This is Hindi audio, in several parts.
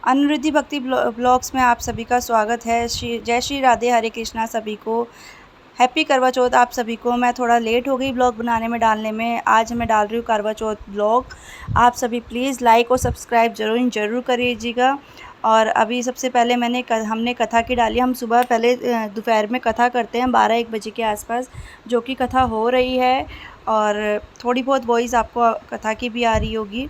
अनुरुद्धि भक्ति ब्लॉग्स में आप सभी का स्वागत है। जय श्री राधे, हरे कृष्णा सभी को। हैप्पी करवा चौथ आप सभी को। मैं थोड़ा लेट हो गई ब्लॉग बनाने में, डालने में। आज मैं डाल रही हूँ करवा चौथ ब्लॉग। आप सभी प्लीज़ लाइक और सब्सक्राइब ज़रूर करिएगा। और अभी सबसे पहले हमने कथा की डाली। हम सुबह पहले दोपहर में कथा करते हैं 12-1 बजे के आसपास, जो कि कथा हो रही है। और थोड़ी बहुत वॉइस आपको कथा की भी आ रही होगी।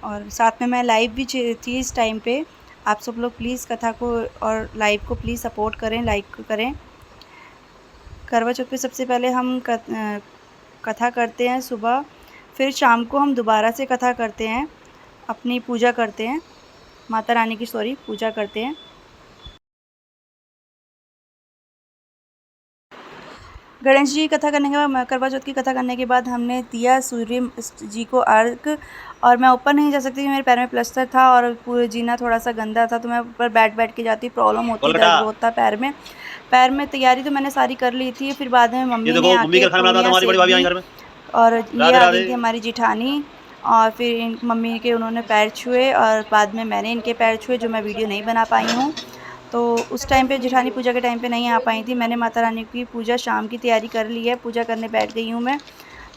और साथ में मैं लाइव भी थी इस टाइम पे। आप सब लोग प्लीज़ कथा को और लाइव को प्लीज़ सपोर्ट करें, लाइक करें। करवा चौथ पे सबसे पहले हम कथा करते हैं सुबह, फिर शाम को हम दोबारा से कथा करते हैं, अपनी पूजा करते हैं, माता रानी की पूजा करते हैं। गणेश जी की कथा करने के बाद, करवा चौथ की कथा करने के बाद हमने दिया सूर्य जी को अर्घ। और मैं ऊपर नहीं जा सकती, मेरे पैर में प्लास्टर था और पूरे जीना थोड़ा सा गंदा था, तो मैं ऊपर बैठ के जाती, प्रॉब्लम होती, दर्द होता पैर में। तैयारी तो मैंने सारी कर ली थी। फिर बाद में मम्मी ने आके और ये आ गई थी हमारी जिठानी। और फिर मम्मी के उन्होंने पैर छुए और बाद में मैंने इनके पैर छुए, जो मैं वीडियो नहीं बना पाई हूँ। तो उस टाइम पे जिठानी पूजा के टाइम पे नहीं आ पाई थी। मैंने माता रानी की पूजा शाम की तैयारी कर ली है, पूजा करने बैठ गई हूँ।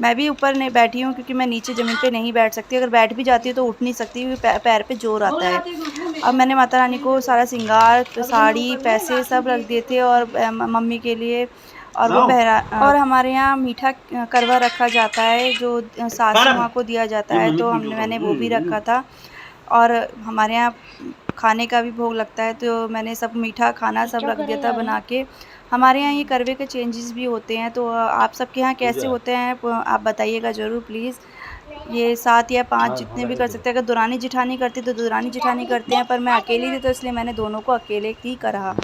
मैं भी ऊपर नहीं बैठी हूँ, क्योंकि मैं नीचे ज़मीन पे नहीं बैठ सकती। अगर बैठ भी जाती हूँ तो उठ नहीं सकती, क्योंकि पैर पे जोर आता है। अब मैंने माता रानी को सारा श्रृंगार, साड़ी, पैसे सब रख दिए थे, और मम्मी के लिए। और वो और हमारे यहाँ मीठा करवा रखा जाता है, जो सासू माँ को दिया जाता है, तो मैंने वो भी रखा था। और हमारे यहाँ खाने का भी भोग लगता है, तो मैंने सब मीठा खाना सब रख दिया था बना के। हमारे यहाँ ये करवे के चेंजेस भी होते हैं, तो आप सबके यहाँ कैसे होते हैं आप बताइएगा ज़रूर प्लीज़। ये 7 या 5 जितने भी कर सकते हैं। अगर दुरानी जिठानी करती तो दुरानी जिठानी करते हैं, पर मैं अकेली थी तो इसलिए मैंने दोनों को अकेले ही करा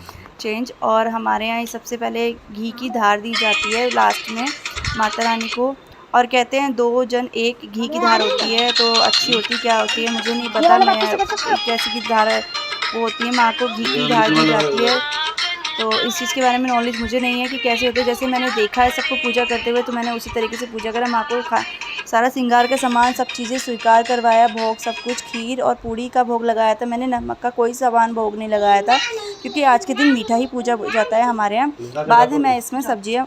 चेंज। और हमारे यहाँ सबसे पहले घी की धार दी जाती है लास्ट में माता रानी को। और कहते हैं 2 जन 1 घी की धार होती है तो अच्छी होती, क्या होती है मुझे नहीं पता, मैं कैसी की धार वो होती है, माँ को घी की धार दी जाती है। तो इस चीज़ के बारे में नॉलेज मुझे नहीं है कि कैसे होते हैं। जैसे मैंने देखा है सबको पूजा करते हुए, तो मैंने उसी तरीके से पूजा करा। माँ को सारा श्रृंगार का सामान, सब चीज़ें स्वीकार करवाया, भोग सब कुछ, खीर और पूड़ी का भोग लगाया था। मैंने नमक का कोई सामान भोग नहीं लगाया था, क्योंकि आज के दिन मीठा ही पूजा जाता है हमारे यहाँ। बाद में मैं इसमें सब्जियाँ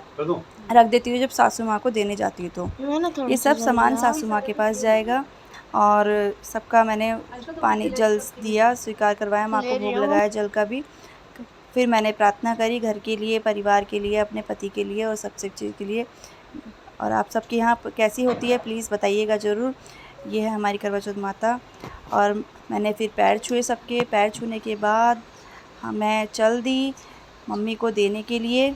रख देती हूँ जब सासू माँ को देने जाती हूँ। तो ये सब सामान सासू माँ के पास जाएगा। और सबका मैंने पानी जल दिया, स्वीकार करवाया, माँ को भोग लगाया जल का भी। फिर मैंने प्रार्थना करी घर के लिए, परिवार के लिए, अपने पति के लिए और सब चीज़ के लिए। और आप सबके यहाँ कैसी होती है प्लीज़ बताइएगा ज़रूर। ये है हमारी करवा चौथ माता। और मैंने फिर पैर छुए सबके। पैर छूने के बाद मैं चल दी मम्मी को देने के लिए,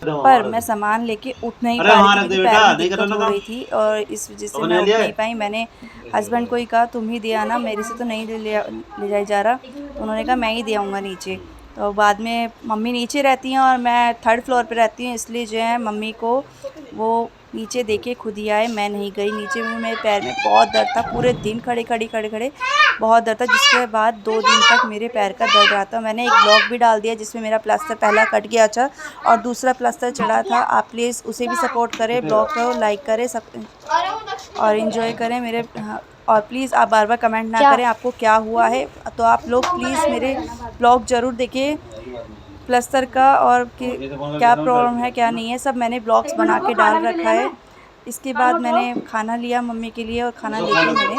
पर मैं सामान लेके उठ नहीं पा रही थी, पैर में दिक्कत हो रही थी, और इस वजह से मैं उठ नहीं पाई। मैंने हस्बैंड को ही कहा तुम ही दे आना, मेरे से तो नहीं ले जाया जा रहा। तो उन्होंने कहा मैं ही दे आऊँगा नीचे। तो बाद में मम्मी नीचे रहती हैं और मैं 3rd फ्लोर पे रहती हूँ, इसलिए जो है मम्मी को वो नीचे देके खुद ही आए, मैं नहीं गई नीचे। मेरे पैर में बहुत दर्द था, पूरे दिन खड़े बहुत दर्द था, जिसके बाद 2 दिन तक मेरे पैर का दर्द रहा था। मैंने एक ब्लॉग भी डाल दिया जिसमें मेरा प्लास्टर पहला कट गया था और दूसरा प्लास्टर चढ़ा था। आप प्लीज़ उसे भी सपोर्ट करें, ब्लॉग को लाइक करें सब और इन्जॉय करें मेरे। और प्लीज़ आप बार कमेंट ना करें आपको क्या हुआ है। तो आप लोग प्लीज़ मेरे ब्लॉग ज़रूर देखें, प्लास्टर का और क्या प्रॉब्लम है क्या नहीं है, सब मैंने ब्लॉग्स बना के डाल रखा है। इसके बाद मैंने खाना लिया मम्मी के लिए, और खाना लेके मैंने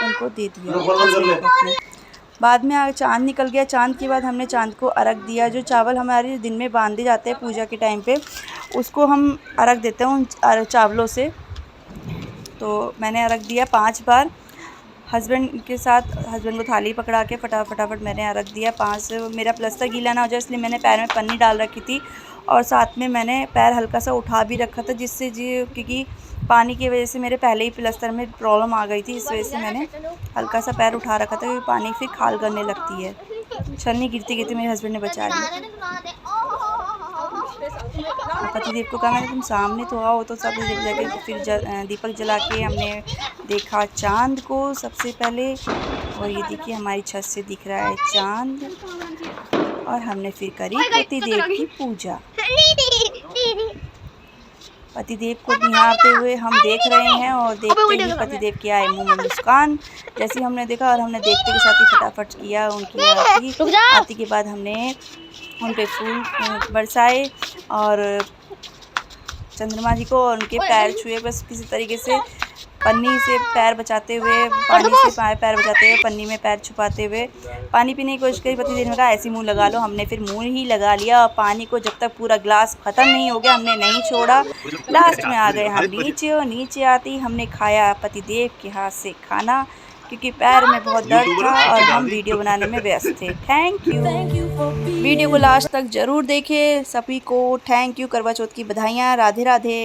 उनको दे दिया। बाद में चाँद निकल गया। चाँद के बाद हमने चाँद को अर्घ दिया। जो चावल हमारे दिन में बांधे जाते हैं पूजा के टाइम पे, उसको हम अर्घ देते हैं उन चावलों से। तो मैंने अर्घ दिया 5 बार हस्बैंड के साथ। हस्बैंड को थाली पकड़ा के फटाफट मैंने अर्घ दिया 5। मेरा प्लास्टर गीला ना हो जाए इसलिए मैंने पैर में पन्नी डाल रखी थी, और साथ में मैंने पैर हल्का सा उठा भी रखा था, जिससे क्योंकि पानी की वजह से मेरे पहले ही प्लास्टर में प्रॉब्लम आ गई थी, इस वजह से मैंने हल्का सा पैर उठा रखा था, क्योंकि पानी फिर खाल करने लगती है। छलनी गिरती मेरे हस्बैंड ने बचा ली। पतिदेव को कहा मैंने तुम सामने तो आओ, तो सब जाके फिर दीपक जला के हमने देखा चाँद को सबसे पहले। और ये देखिए हमारी छत से दिख रहा है चाँद। और हमने फिर करी पतिदेव की पूजा। पतिदेव को निहारते हुए हम देख रहे हैं और देखते ही पतिदेव के आए मुंह में मुस्कान। जैसे ही हमने देखा और हमने देखते के साथ ही फटाफट किया उनकी आरती। आरती के बाद हमने उन पे फूल बरसाए और चंद्रमा जी को और उनके पैर छुए, बस किसी तरीके से पन्नी से पैर बचाते हुए, पानी से पैर बचाते हुए, पन्नी में पैर छुपाते हुए पानी पीने की कोशिश करी। पतिदेव ने कहा ऐसे मुंह लगा लो, हमने फिर मुंह ही लगा लिया और पानी को जब तक पूरा ग्लास ख़त्म नहीं हो गया हमने नहीं छोड़ा। लास्ट में आ गए हम नीचे और नीचे आते ही हमने खाया पतिदेव के हाथ से खाना, क्योंकि पैर में बहुत दर्द था और हम वीडियो बनाने में व्यस्त थे। Thank you. वीडियो को लास्ट तक ज़रूर देखें। सभी को थैंक यू। करवा चौथ की बधाइयाँ। राधे राधे।